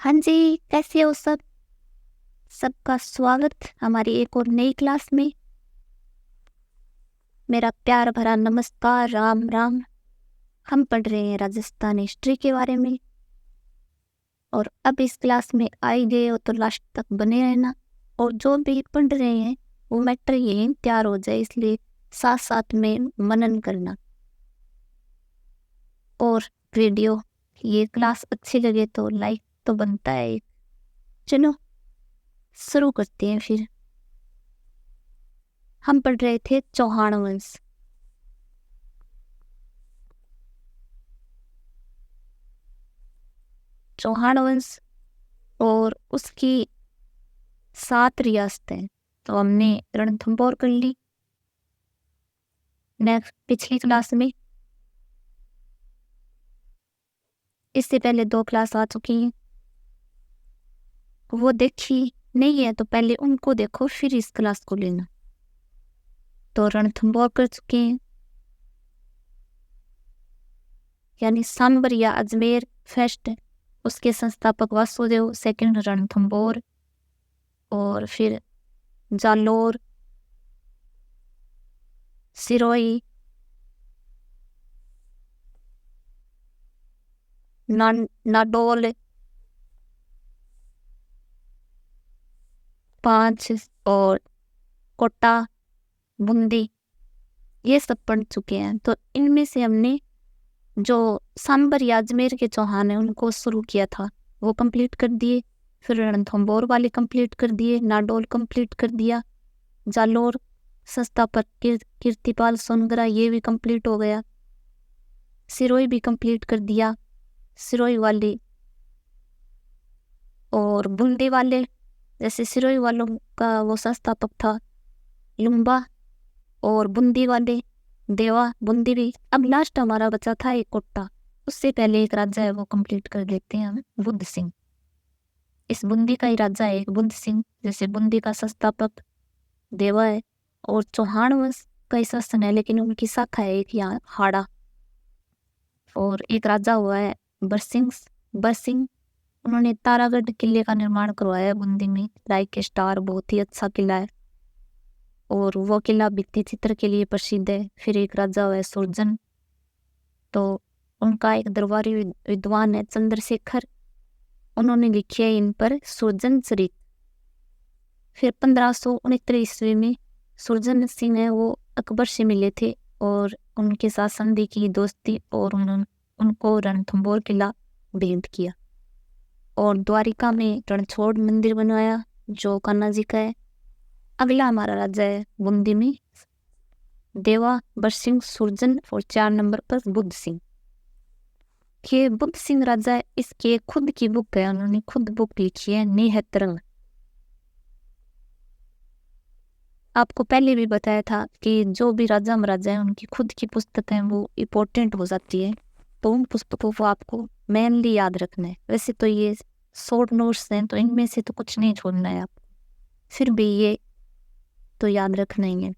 हाँ जी, कैसे हो सब? सबका स्वागत हमारी एक और नई क्लास में। मेरा प्यार भरा नमस्कार, राम राम। हम पढ़ रहे हैं राजस्थान हिस्ट्री के बारे में। और अब इस क्लास में आई गए हो तो लास्ट तक बने रहना। और जो भी पढ़ रहे हैं वो मैटर यही तैयार हो जाए, इसलिए साथ साथ में मनन करना। और वीडियो ये क्लास अच्छी लगे तो लाइक तो बनता है। चलो शुरू करते हैं फिर। हम पढ़ रहे थे चौहान वंश। चौहान वंश और उसकी 7 रियासतें तो हमने रणथंभौर कर ली नेक्स्ट पिछली क्लास में। इससे पहले 2 क्लास आ चुकी हैं, वो देखी नहीं है तो पहले उनको देखो फिर इस क्लास को लेना। तो रणथंभौर कर चुके हैं, यानी सांबर या अजमेर फेस्ट, उसके संस्थापक वासुदेव, सेकंड रणथंभौर। और फिर जालोर, सिरोही, नाडोल 5 और कोटा, बूंदी, ये सब पढ़ चुके हैं। तो इनमें से हमने जो सांबर या अजमेर के चौहान है उनको शुरू किया था वो कंप्लीट कर दिए। फिर रणथंभौर वाले कंप्लीट कर दिए, नाडोल कंप्लीट कर दिया, जालोर संस्थापक कीर्तिपाल सोनगरा ये भी कंप्लीट हो गया, सिरोही भी कंप्लीट कर दिया, सिरोही वाले। और बूंदी वाले, जैसे सिरोही वालों का वो संस्थापक था लुम्बा, और बूंदी वाले देवा, बूंदी भी। अब लास्ट हमारा बचा था एक कोटा, उससे पहले एक राजा है वो कंप्लीट कर देते हैं हम, बुद्ध सिंह। इस बूंदी का ही राजा है एक बुद्ध सिंह, जैसे बूंदी का संस्थापक देवा है और चौहान वंश का ही शासन है, लेकिन उनकी शाखा है एक यहाँ हाड़ा। और एक राजा हुआ है बरसिंह। बरसिंह उन्होंने तारागढ़ किले का निर्माण करवाया बूंदी में, लाइक के स्टार, बहुत ही अच्छा किला है और वो किला भित्ति चित्र के लिए प्रसिद्ध है। फिर एक राजा हुआ है सुरजन, तो उनका एक दरबारी विद्वान है चंद्रशेखर, उन्होंने लिखी है इन पर सुरजन चरित। फिर 1569 ईस्वी में सुरजन सिंह है वो अकबर से मिले थे और उनके साथ संधि की, दोस्ती, और उन्होंने उनको रणथंभौर किला भेंट किया। और द्वारिका में रणछोड़ मंदिर बनवाया जो कान्हा जी का है। अगला हमारा राजा है बूंदी में देवा, बरसिंह, सुरजन और 4 नंबर पर बुद्ध सिंह। ये बुद्ध सिंह राजा है, इसके खुद की बुक है, उन्होंने खुद बुक लिखी है नेहतरंग। आपको पहले भी बताया था कि जो भी राजा महाराजा है उनकी खुद की पुस्तक है वो इम्पोर्टेंट हो जाती है, तो उन पुस्तकों को आपको मेनली याद रखना है। वैसे तो ये शॉर्ट नोट्स हैं तो इनमें से तो कुछ नहीं छोड़ना है आपको, फिर भी ये तो याद रखना ही है।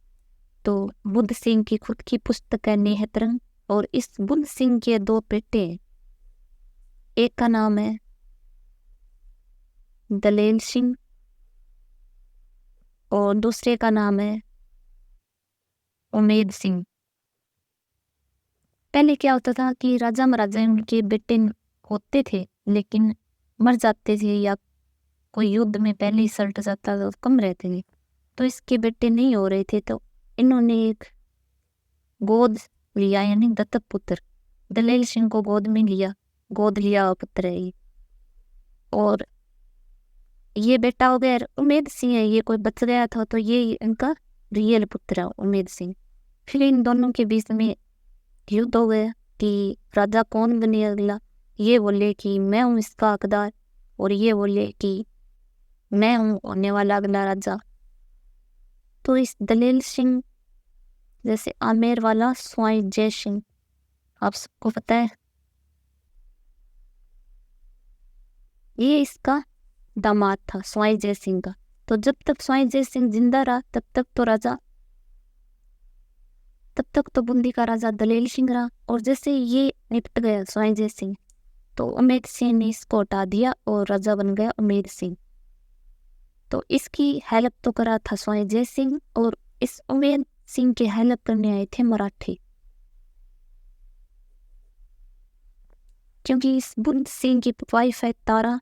तो बुद्ध सिंह की खुद की पुस्तक है नेहतरंग। और इस बुद्ध सिंह के 2 बेटे हैं, एक का नाम है दलेल सिंह और दूसरे का नाम है उमेद सिंह। पहले क्या होता था कि राजा महाराजा उनके बेटे होते थे लेकिन मर जाते थे या कोई युद्ध में पहले ही सल्ट जाता था, कम रहते थे, तो इसके बेटे नहीं हो रहे थे, तो इन्होंने एक गोद लिया, यानी दत्तक पुत्र दलेल सिंह को गोद में लिया, गोद लिया पुत्र है ये। और ये बेटा हो गया उमेद सिंह है, ये कोई बच गया था तो ये इनका रियल पुत्र है उमेद सिंह। फिर इन दोनों के बीच में युद्ध हो गया कि राजा कौन बने अगला। ये बोले कि मैं हूँ इसका हकदार और ये बोले कि मैं हूँ होने वाला अगला राजा। तो इस दलेल सिंह जैसे आमेर वाला स्वाई जय सिंह आप सबको पता है, ये इसका दामाद था स्वाई जय सिंह का। तो जब तक स्वाई जय सिंह जिंदा रहा तब तक तो बूंदी का राजा दलेल सिंह रहा। और जैसे ये निपट गया स्वाई जय सिंह, तो उमेद सिंह ने इसको हटा दिया और राजा बन गया उमेद सिंह। तो इसकी हेल्प तो करा था स्वामी जय सिंह, और इस उमेद सिंह की हेल्प करने आए थे मराठी, क्योंकि इस बुद्ध सिंह की वाइफ है तारा,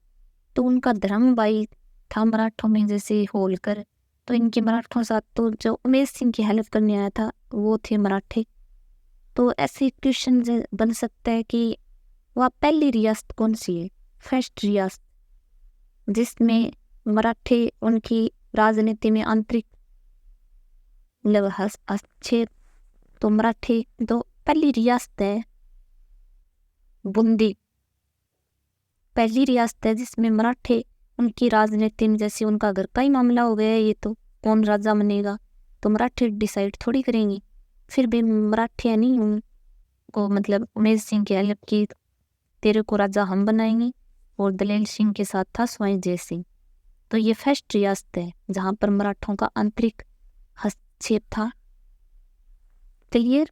तो उनका धर्म भाई था मराठों में जैसे होलकर, तो इनके मराठों साथ तो जो उमेद सिंह की हेल्प करने आया था वो थे मराठे। तो ऐसे क्वेश्चन बन सकता है कि वह पहली रियासत कौन सी है, फर्स्ट रियासत जिसमें मराठे उनकी राजनीति में आंतरिक हस्तक्षेप। तो मराठे तो पहली रियासत है बूंदी, पहली रियासत है जिसमें मराठे उनकी राजनीति में, जैसे उनका घर का ही मामला हो गया ये तो कौन राजा बनेगा, तो मराठे डिसाइड थोड़ी करेंगे। फिर भी मराठे नहीं उनको मतलब उमेद सिंह की हेल्प की, तेरे को राजा हम बनाएंगे, और दलेल सिंह के साथ था स्वामी जय सिंह। तो ये फर्स्ट रियासत है जहाँ पर मराठों का आंतरिक हस्तक्षेप था। क्लियर।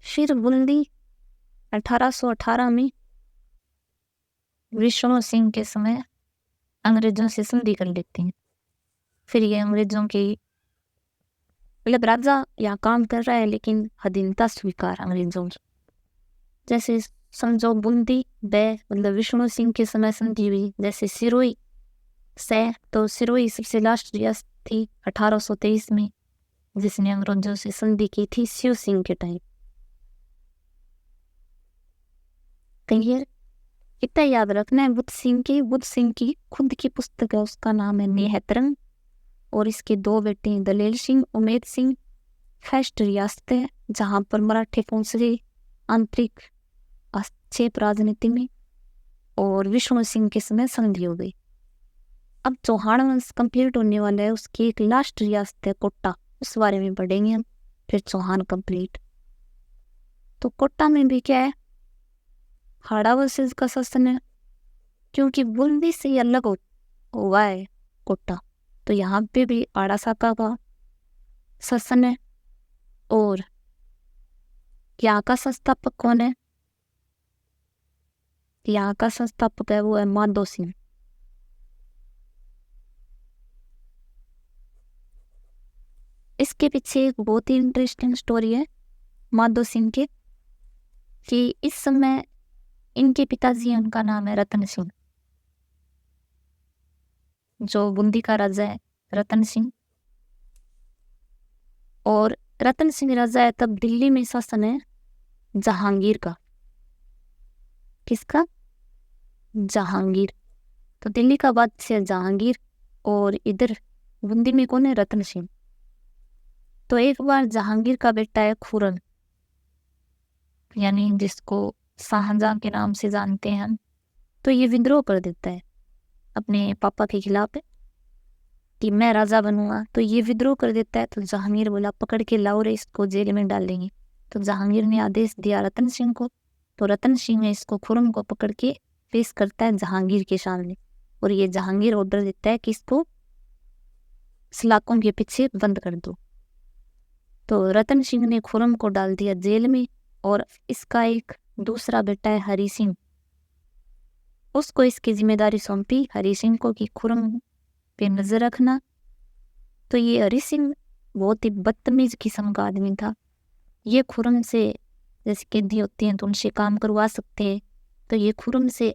फिर बूंदी 1818 में विष्णु सिंह के समय अंग्रेजों से संधि कर लेते हैं। फिर ये अंग्रेजों की मतलब राजा यहाँ काम कर रहा है लेकिन अधीनता स्वीकार अंग्रेजों की। जैसे समझो बूंदी बे मतलब विष्णु सिंह के समय संधि हुई, जैसे सिरोही से, तो सिरोही सबसे लास्ट रियासत थी 1823 में जिसने अंग्रेजों से संधि की थी शिव सिंह के टाइम। क्लियर। इतना याद रखना है। बुद्ध सिंह की खुद की पुस्तक है, उसका नाम है नेहतरंग, और इसके दो बेटे हैं दलेल सिंह उमेद सिंह। फर्स्ट रियासत है जहाँ पर मराठे पहुंच गए आंतरिक हस्तक्षेप राजनीति में, और विष्णु सिंह के समय संधि हो गई। अब चौहान वंश कंप्लीट होने वाला है, उसकी एक लास्ट रियासत है कोटा, उस बारे में पढ़ेंगे हम, फिर चौहान कंप्लीट। तो कोटा में भी क्या है, हाड़ा वंशज का शासन है, क्योंकि बूंदी से अलग हुआ है कोटा, तो यहाँ पे भी आड़ा शाखा का शासन है। और यहाँ का संस्थापक कौन है, यहाँ का संस्थापक है वो है माधो सिंह। इसके पीछे एक बहुत ही इंटरेस्टिंग स्टोरी है माधो सिंह के, कि इस समय इनके पिताजी हैं, उनका नाम है रतन सिंह, जो बूंदी का राजा है रतन सिंह। और रतन सिंह राजा है तब दिल्ली में शासन है जहांगीर का। किसका? जहांगीर। तो दिल्ली का बादशाह जहांगीर, और इधर बूंदी में कौन है, रतन सिंह। तो एक बार जहांगीर का बेटा है खुरम, यानी जिसको शाहजहां के नाम से जानते हैं हम, तो ये विद्रोह कर देता है अपने पापा के खिलाफ कि मैं राजा बनूंगा। तो ये विद्रोह कर देता है, तो जहांगीर बोला पकड़ के लाओ रे, इसको जेल में डालेंगे। तो जहांगीर ने आदेश दिया रतन सिंह को, तो रतन सिंह ने इसको खुरम को पकड़ के पेश करता है जहांगीर के सामने, और ये जहांगीर ऑर्डर देता है कि इसको सलाखों के पीछे बंद कर दो। तो रतन सिंह ने खुरम को डाल दिया जेल में, और इसका एक दूसरा बेटा है हरि सिंह, उसको इसकी जिम्मेदारी सौंपी हरि सिंह को कि खुरम पे नजर रखना। तो ये हरि सिंह बहुत ही बदतमीज किस्म का आदमी था। ये खुरम से, जैसे कैदी होती हैं तो उनसे काम करवा सकते हैं, तो ये खुरम से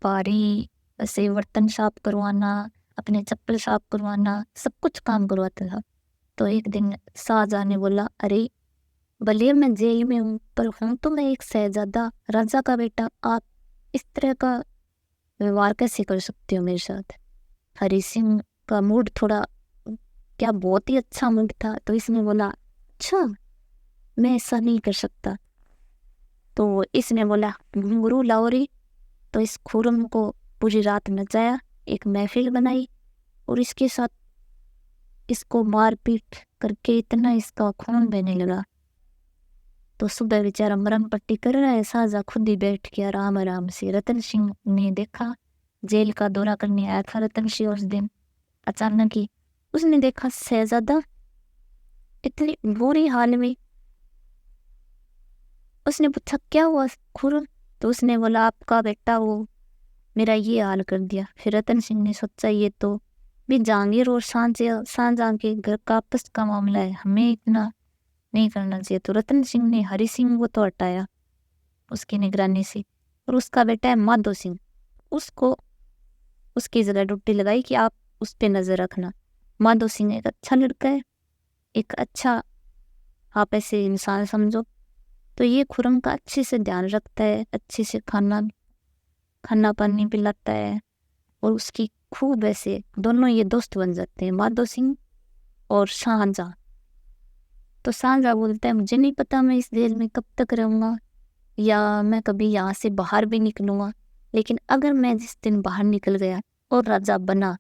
भारी ऐसे बर्तन साफ करवाना, अपने चप्पल साफ करवाना, सब कुछ काम करवाता था। तो एक दिन शाहजहां ने बोला, अरे भले मैं जेल में हूँ पर हूँ तो मैं एक शहजादा, राजा का बेटा, आप इस तरह का व्यवहार कैसे कर सकते हो मेरे साथ। हरि सिंह का मूड थोड़ा क्या बहुत ही अच्छा मूड था, तो इसने बोला अच्छा मैं ऐसा नहीं कर सकता। तो इसने बोला घुंघरू लाओ रे। तो इस खुरम को पूरी रात नचाया, एक महफिल बनाई, और इसके साथ इसको मारपीट करके इतना इसका खून बहने लगा। तो सुबह बेचारा मरम पट्टी कर रहा है, शाहजहां खुद ही बैठ के आराम आराम से। रतन सिंह ने देखा, जेल का दौरा करने आया था रतन सिंह उस दिन, अचानक ही उसने देखा शहजादा इतनी बुरी हाल में। उसने पूछा क्या हुआ खुरम? तो उसने बोला आपका बेटा वो मेरा ये हाल कर दिया। फिर रतन सिंह ने सोचा ये तो भी जहांगीर और शाहजहां के घर का आपस का मामला है, हमें इतना नहीं करना चाहिए। तो रतन सिंह ने हरि सिंह को तो हटाया उसकी निगरानी से, और उसका बेटा है माधो सिंह, उसको उसकी जगह ड्यूटी लगाई कि आप उस पर नजर रखना। माधो सिंह एक अच्छा लड़का है, एक अच्छा आप ऐसे इंसान समझो। तो ये खुरम का अच्छे से ध्यान रखता है, अच्छे से खाना पानी पिलाता है, और उसकी खूब ऐसे दोनों ये दोस्त बन जाते हैं, माधो सिंह और शाहजहां। तो शाहजहां बोलता है मुझे नहीं पता मैं इस जेल में कब तक रहूंगा, या मैं कभी यहाँ से बाहर भी निकलूंगा, लेकिन अगर मैं जिस दिन बाहर निकल गया और राजा बना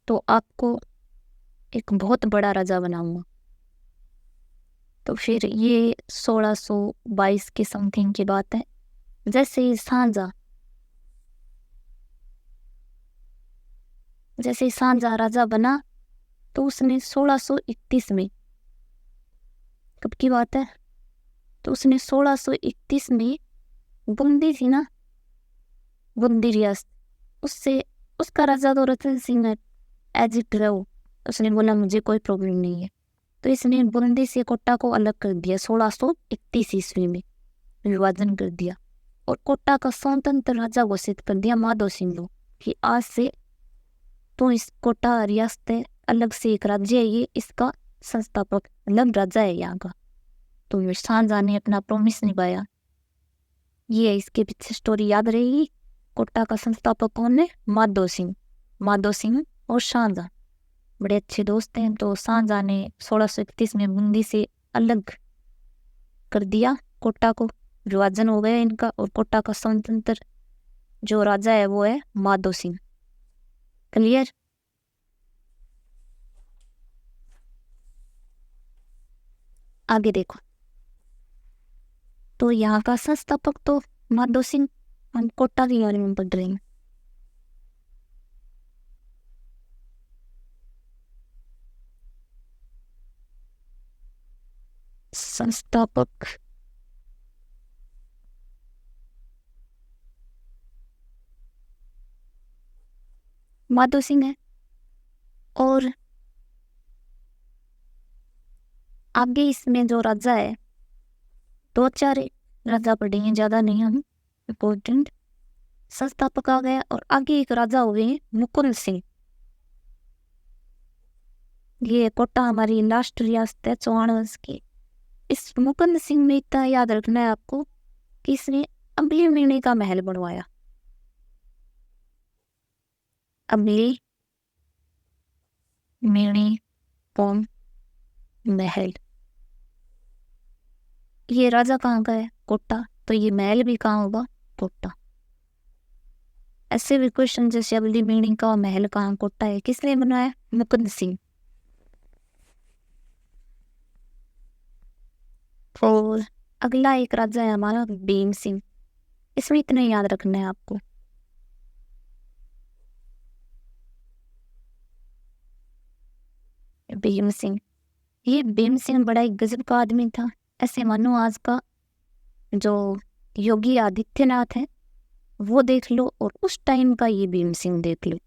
तो आपको एक बहुत बड़ा राजा बनाऊंगा। तो फिर ये 1622 के समथिंग की बात है। जैसे ही शाहजहां राजा बना तो उसने 1631 में, कब की बात है, तो उसने 1631 में बूंदी थी ना, बूंदी रियासत, उससे उसका राजा तो रतन सिंह है, एज इट रहो। उसने बोला मुझे कोई प्रॉब्लम नहीं है। तो इसने बूंदी से कोटा को अलग कर दिया 1631 ईस्वी में, विभाजन कर दिया, और कोटा का स्वतंत्र राजा घोषित कर दिया माधो सिंह को कि आज से तो इस कोटा रियासत है, अलग से एक राज्य है, ये इसका संस्थापक मतलब राजा है यहाँ का। तो शाहजहां ने अपना प्रॉमिस निभाया। ये है इसके पीछे स्टोरी, याद रहेगी। कोटा का संस्थापक कौन है? माधो सिंह। माधो सिंह और शाहजहां बड़े अच्छे दोस्त हैं। तो शाहजहां ने 1631 में बूंदी से अलग कर दिया कोटा को, विभाजन हो गया इनका, और कोटा का स्वतंत्र जो राजा है वो है माधो सिंह। क्लियर? आगे देखो। तो यहाँ का संस्थापक तो माधो सिंह, हम कोटा के बारे में पढ़ रहे हैं। संस्थापक माधो सिंह है। और आगे इसमें जो राजा है, 2-4 राजा पढ़ेंगे, ज्यादा नहीं हम, इम्पोर्टेंट। संस्थापक आ गया, और आगे एक राजा हुए मुकुंद सिंह। ये कोटा हमारी लास्ट रियासत है चौहान वंश की। इस मुकुंद सिंह में इतना याद रखना है आपको कि इसने अम्बली मेणी का महल बनवाया। अम्बली मेणी कौन महल, ये राजा कहाँ का है? कोटा। तो ये महल भी कहाँ होगा? कोटा। ऐसे भी क्वेश्चन जैसे अम्बली मेणी का महल कहाँ? कोटा है। किसने बनाया? मुकुंद सिंह। और अगला एक राजा है हमारा भीम सिंह। इसमें इतना याद रखना है आपको। भीम सिंह, ये भीम सिंह बड़ा एक गजब का आदमी था। ऐसे मानो आज का जो योगी आदित्यनाथ है वो देख लो, और उस टाइम का ये भीम सिंह देख लो।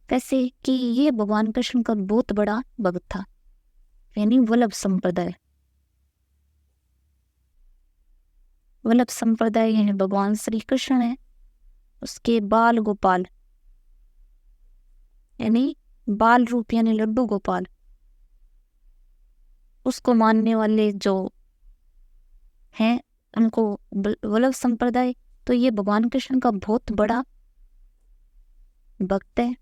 कैसे कि ये भगवान कृष्ण का बहुत बड़ा भक्त था, यानी वल्लभ संप्रदाय। वल्लभ संप्रदाय यानी भगवान श्री कृष्ण है, उसके बाल गोपाल यानी बाल रूप यानी लड्डू गोपाल, उसको मानने वाले जो हैं उनको वल्लभ संप्रदाय। तो ये भगवान कृष्ण का बहुत बड़ा भक्त है।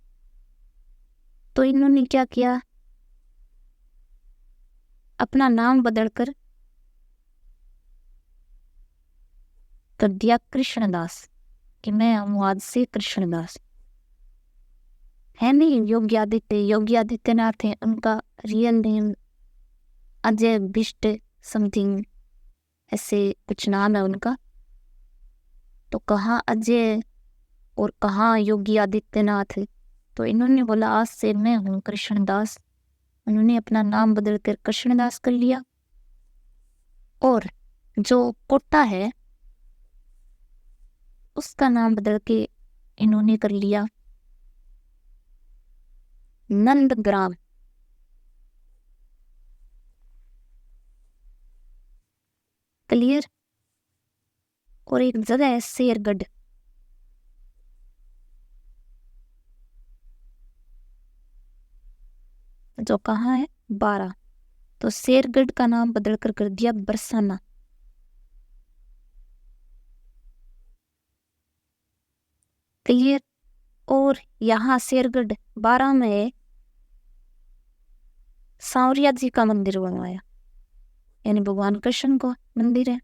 तो इन्होंने क्या किया, अपना नाम बदलकर कर दिया कृष्णदास, कि मैं हूँ आज से कृष्णदास। है नहीं योगी आदित्यनाथ है उनका real name, Ajay Bisht something ऐसे कुछ नाम है उनका। तो कहाँ अजय और कहाँ योगी आदित्यनाथ है। तो इन्होंने बोला आज से मैं हूँ कृष्णदास। उन्होंने अपना नाम बदलकर कृष्णदास कर लिया, और जो कोटा है उसका नाम बदल के इन्होंने कर लिया नंदग्राम। क्लियर। और एक जगह है शेरगढ़, जो कहाँ है, बारा। तो शेरगढ़ का नाम बदल कर दिया बरसाना। क्लियर। और यहाँ शेरगढ़ बारा में सांवरिया जी का मंदिर बनवाया, यानी भगवान कृष्ण का मंदिर है।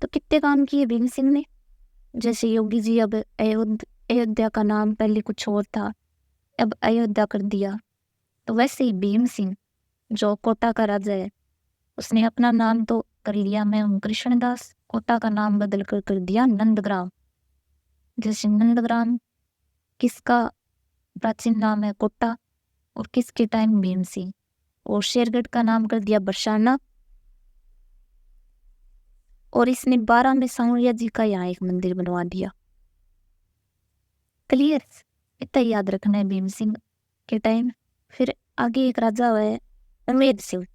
तो कितने काम किए भीम सिंह ने। जैसे योगी जी अब अयोध्या का नाम पहले कुछ और था, अब अयोध्या कर दिया। तो वैसे ही भीम सिंह जो कोटा का राजा है, उसने अपना नाम तो कर लिया, मैं हूँ कृष्णदास, कोटा का नाम बदल कर दिया नंदग्राम। जैसे नंदग्राम किसका प्राचीन नाम है, कोटा, और किसके टाइम, भीम सिंह। और शेरगढ़ का नाम कर दिया बरसाना। और इसने 12 में सांवरिया जी का यहाँ एक मंदिर बनवा दिया। क्लियर। इतना याद रखना है भीम सिंह के टाइम। फिर आगे एक राजा है उमेद सिंह।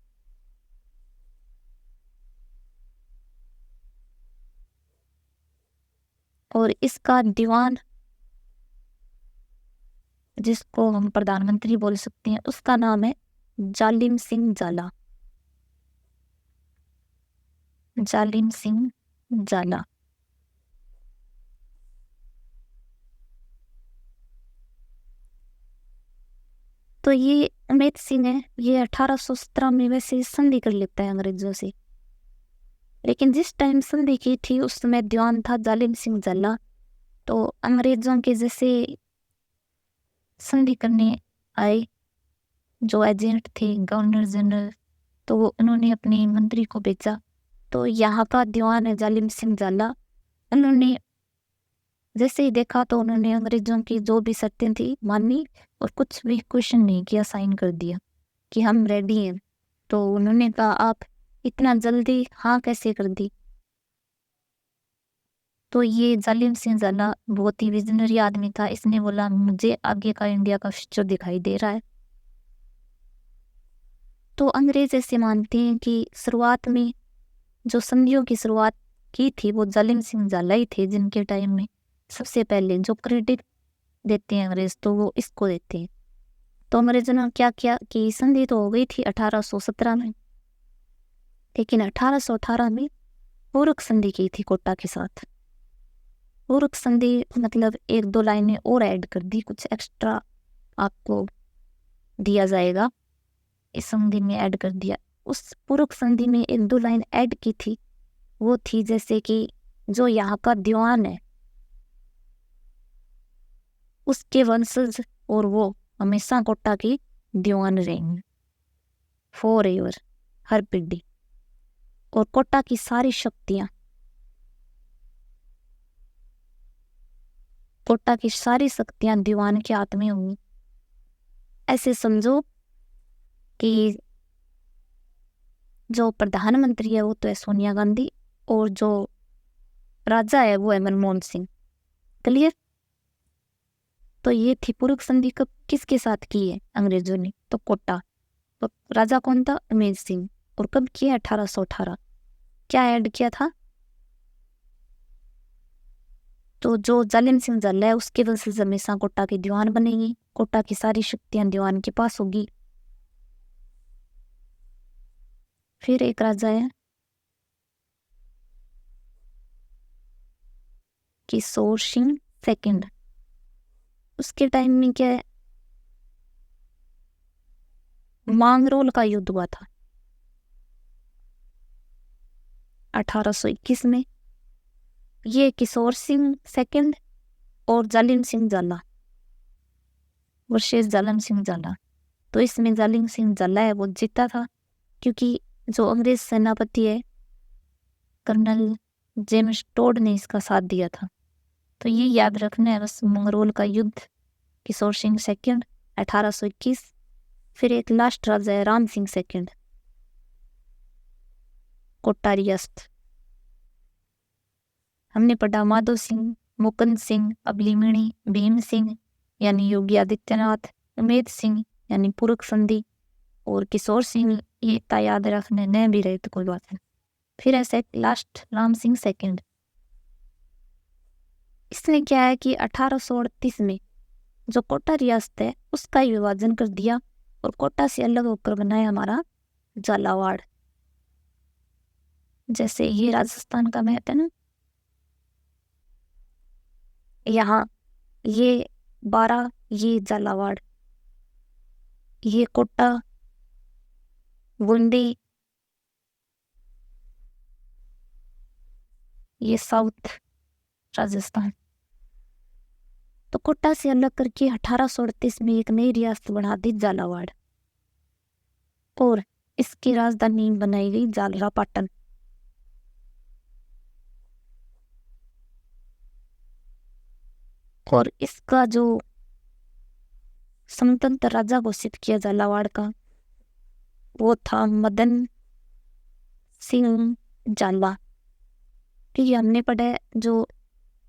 और इसका दीवान, जिसको हम प्रधानमंत्री बोल सकते हैं, उसका नाम है जालिम सिंह जाला। जालिम सिंह जाला। तो ये उमेद सिंह है, ये 1817 में वैसे संधि कर लेता है अंग्रेजों से। लेकिन जिस टाइम संधि की थी उस समय दीवान था जालिम सिंह जाला। तो अंग्रेजों के जैसे संधि करने आए जो एजेंट थे, गवर्नर जनरल, तो उन्होंने अपने मंत्री को भेजा। तो यहाँ का दीवान है जालिम सिंह जाला। उन्होंने जैसे ही देखा तो उन्होंने अंग्रेजों की जो भी शर्तें थी मानी, और कुछ भी क्वेश्चन नहीं किया, साइन कर दिया कि हम रेडी हैं। तो उन्होंने कहा आप इतना जल्दी हाँ कैसे कर दी। तो ये जालिम सिंह जाला बहुत ही विजनरी आदमी था। इसने बोला मुझे आगे का इंडिया का फ्यूचर दिखाई दे रहा है। तो अंग्रेज ऐसे मानते हैं कि शुरुआत में जो संधियों की शुरुआत की थी वो जालिम सिंह जाला ही थे, जिनके टाइम में सबसे पहले जो क्रेडिट देते हैं अंग्रेज, तो वो इसको देते हैं। तो अंग्रेजों ने क्या किया कि संधि तो हो गई थी 1817 में, लेकिन 1818 में पूरक संधि की थी कोटा के साथ। पूरक संधि मतलब 1-2 लाइनें और ऐड कर दी, कुछ एक्स्ट्रा आपको दिया जाएगा, इस संधि में ऐड कर दिया। उस पूरक संधि में 1-2 लाइन ऐड की थी, वो थी जैसे कि जो यहाँ का दीवान है उसके वंशज और वो हमेशा कोटा की दीवान रहेंगे फॉर एवर, हर पीढ़ी। और कोटा की सारी शक्तियां, कोटा की सारी शक्तियां दीवान के हाथ में होंगी। ऐसे समझो कि जो प्रधानमंत्री है वो तो है सोनिया गांधी, और जो राजा है वो है मनमोहन सिंह। क्लियर। तो ये थी पूरक संधि कब किसके साथ की है अंग्रेजों ने, तो कोटा। तो राजा कौन था, उमेद सिंह। और कब किया, 1818। क्या ऐड किया था, तो जो जालिम सिंह जाला है उसके वंशज हमेशा कोटा के दीवान बनेगी, कोटा की सारी शक्तियां दीवान के पास होगी। फिर एक राजा है किशोर सिंह सेकंड। उसके टाइम में क्या है, मांगरोल का युद्ध हुआ था 1821 में। ये किशोर सिंह सेकंड और जालिम सिंह जाला वर्सेस जालिम सिंह जाला। तो इसमें जालिम सिंह जाला है वो जीता था, क्योंकि जो अंग्रेज सेनापति है कर्नल जेम्स टोड ने इसका साथ दिया था। तो ये याद रखना है बस, मंगरोल का युद्ध, किशोर सिंह सेकंड 1821। फिर एक लास्ट राजा है राम सिंह सेकंड, कोटा रियासत। हमने पढ़ा माधो सिंह, मुकुंद सिंह, अबलीमणि, भीम सिंह यानी योगी आदित्यनाथ, उमेद सिंह यानी पुरख संधि और किशोर सिंह। ये इतना याद रखने न भी रहे तो कोई बात नहीं। फिर ऐसे लास्ट राम सिंह सेकंड। इसने क्या है कि 1838 में जो कोटा रियासत है उसका ही विभाजन कर दिया और कोटा से अलग होकर बनाया हमारा झालावाड़। जैसे ये राजस्थान का मैप है ना, यहाँ ये 12, ये झालावाड़, ये कोटा, बूंदी, ये साउथ राजस्थान। तो कोटा से अलग करके 1838 में एक नई रियासत बना दी झालावाड़ और इसकी राजधानी बनाई गई झालरापाटन। और इसका जो स्वतंत्र राजा घोषित किया झालावाड़ का वो था मदन सिंह झाला। ठीक है, हमने पढ़ा है जो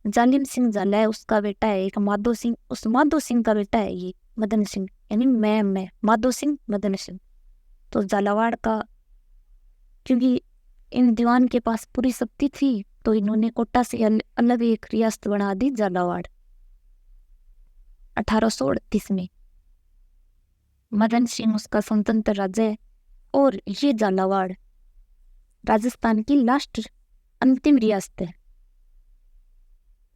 जालिम सिंह झाला है उसका बेटा है एक माधो सिंह, उस माधो सिंह का बेटा है ये मदन सिंह, यानी मैं माधो सिंह मदन सिंह। तो झालावाड़ का क्योंकि इन दीवान के पास पूरी शक्ति थी तो इन्होंने कोटा से अलग एक रियासत बना दी झालावाड़ 1838 में। मदन सिंह उसका स्वतंत्र राज्य है और ये झालावाड़ राजस्थान की लास्ट अंतिम रियासत है,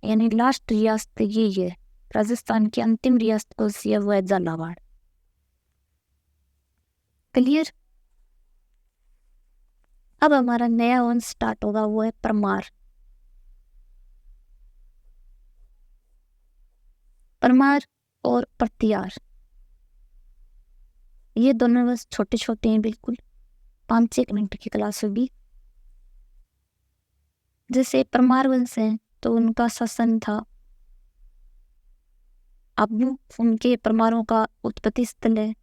यानी लास्ट रियासत ये है राजस्थान की अंतिम रियासत कौन सी है, वो है झालावाड़। क्लियर। अब हमारा नया वंश स्टार्ट होगा, वो है परमार। परमार और प्रतिहार ये दोनों वंश छोटे छोटे हैं, बिल्कुल 5-6 मिनट की क्लास होगी। जैसे परमार वंश है तो उनका शासन था अब उनके परमारों का उत्पत्ति स्थल है।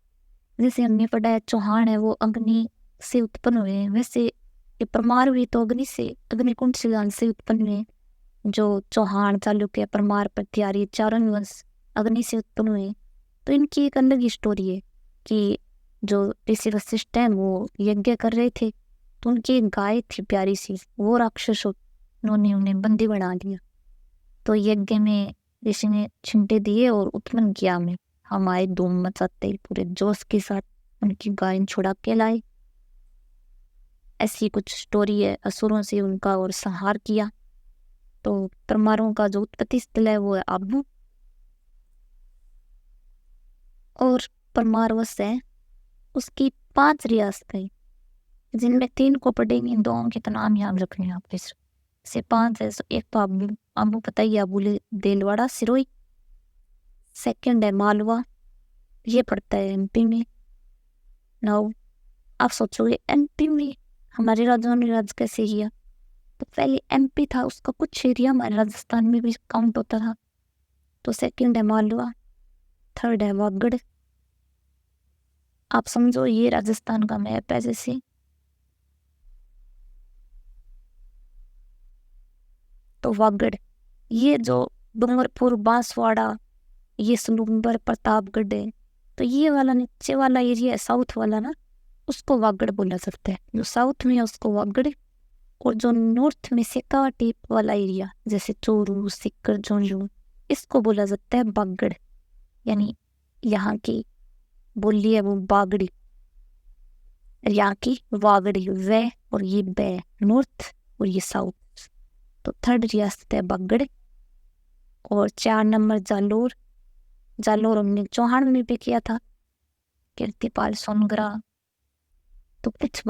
जैसे हमने पढ़ा है चौहान है वो अग्नि से उत्पन्न हुए हैं, वैसे ये परमार भी तो अग्नि से, अग्निकुंड शिलांग से उत्पन्न हुए। जो चौहान, चालुक्य, परमार, प्रतिहार ये चारों वंश अग्नि से उत्पन्न हुए। तो इनकी एक अलग ही स्टोरी है कि जो ऋषि वशिष्ठ हैं वो यज्ञ कर रहे थे तो उनकी एक गाय थी प्यारी सी, वो राक्षस उन्होंने उन्हें बंदी बना लिया। तो यज्ञ में ऋषि ने छिंटे दिए और उत्पन्न किया हमें, हमारे धूम मचाते पूरे जोश के साथ उनकी गाय छुड़ा के लाए। ऐसी कुछ स्टोरी है, असुरों से उनका और संहार किया। तो परमारों का जो उत्पत्ति स्थल है वो है आबू और परमारवश है उसकी 5 रियासतें जिनमें 3 को पढ़ेंगे, 2 के तो नाम याद रखने हैं आपके से 5 है। एक तो आबू, आबू पता ही आबू देलवाड़ा सिरोही। सेकंड है मालवा, ये पड़ता है एमपी में। नाउ आप सोचोगे एमपी में हमारे राजाओं ने राज कैसे किया, तो पहले एमपी था उसका कुछ एरिया हमारे राजस्थान में भी काउंट होता था। तो सेकंड है मालवा, थर्ड है वागड़। आप समझो ये राजस्थान का मैप है। जैसे तो वागड़ ये जो डूंगरपुर, बांसवाड़ा, ये सलूम्बर, प्रतापगढ़ है, तो ये वाला नीचे वाला एरिया है साउथ वाला ना, उसको वागड़ बोला सकता है। जो साउथ में है उसको वागड़, और जो नॉर्थ में शेखावाटी वाला एरिया जैसे चोरू, सीकर, झुंझुनू, इसको बोला जाता है बागड़। यानी यहाँ की बोली है वो बागड़ी, यहाँ की वागड़ी, वे और ये बे नॉर्थ और ये साउथ। तो थर्ड रियासत है बागड़। और 4 नंबर जालोर। जालोर हमने चौहान में भी किया था, कीर्तिपाल सोनगरा। तो कुछ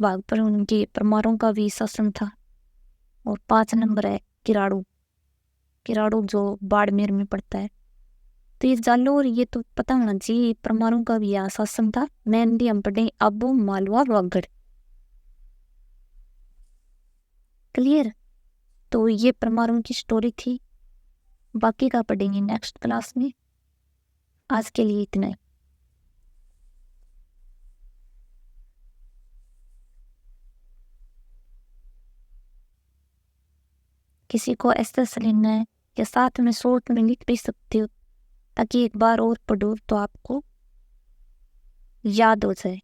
भाग पर उनके परमारों का भी शासन था। और 5 नंबर है किराड़ू। किराड़ू जो बाड़मेर में पड़ता है। तो ये जालोर ये तो पता होना चाहिए, परमारों का भी यहाँ शासन था। मेनली हम पढ़े आबू, मालवा, वागड़। क्लियर। तो ये परमारों की स्टोरी थी, बाकी का पढ़ेंगे नेक्स्ट क्लास में। आज के लिए इतना ही। किसी को एसएस लेना है या साथ में शॉर्ट में लिख भी सकते हो, ताकि एक बार और पढ़ो तो आपको याद हो जाए।